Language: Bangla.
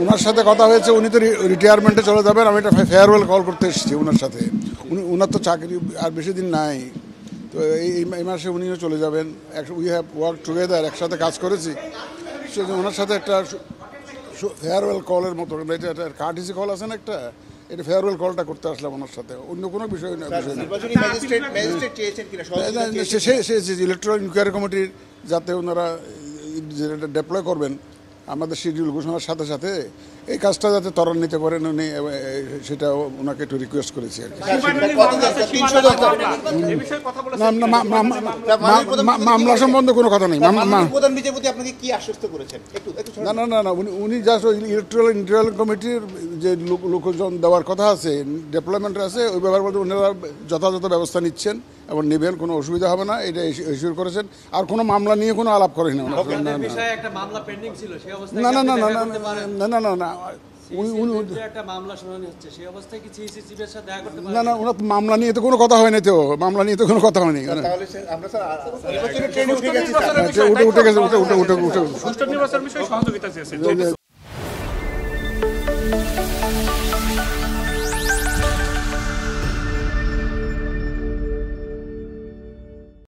ওনার সাথে কথা হয়েছে, উনি তো রিটায়ারমেন্টে চলে যাবেন। আমি একটা ফেয়ারওয়েল কল করতে এসেছি ওনার সাথে। ওনার তো চাকরি আর বেশি দিন নাই, তো এই মাসে উনিও চলে যাবেন। উই হ্যাভ ওয়ার্ক টুগেদার, একসাথে কাজ করেছি। ওনার সাথে একটা ফেয়ারওয়েল কলের মতো, এটা কার্টিসি কল আছে না একটা, এটা ফেয়ারওয়েল কলটা করতে আসলাম ওনার সাথে, অন্য কোনো বিষয় না। ইলেকট্রাল ইনকোয়ারি কমিটির যাতে ওনারা ডেপ্লয় করবেন আমাদের শিডিউল ঘোষণার সাথে সাথে, এই কাজটা যাতে ত্বরান্বিত করেন উনি, সেটা ওনাকে একটু রিকোয়েস্ট করেছি আর কি। মামলা সম্বন্ধে কোনো কথা নেই। না না না না, উনি জাস্ট ইলেকট্রাল কমিটির যে লোকজন দেওয়ার কথা আছে, ডেভেলপমেন্ট আছে, ওই ব্যাপার বলতে ওনারা যথাযথ ব্যবস্থা নিচ্ছেন এবং নেবেন, কোনো অসুবিধা হবে না, এটা ইস্যুর করেছেন। আর কোনো মামলা নিয়ে কোনো আলাপ করেন না। না না না না না না না না, না না, ওনার মামলা নিয়ে তো কোনো কথা হয়নি, তো মামলা নিয়ে তো কোনো কথা হয়নি। উঠে গেছে।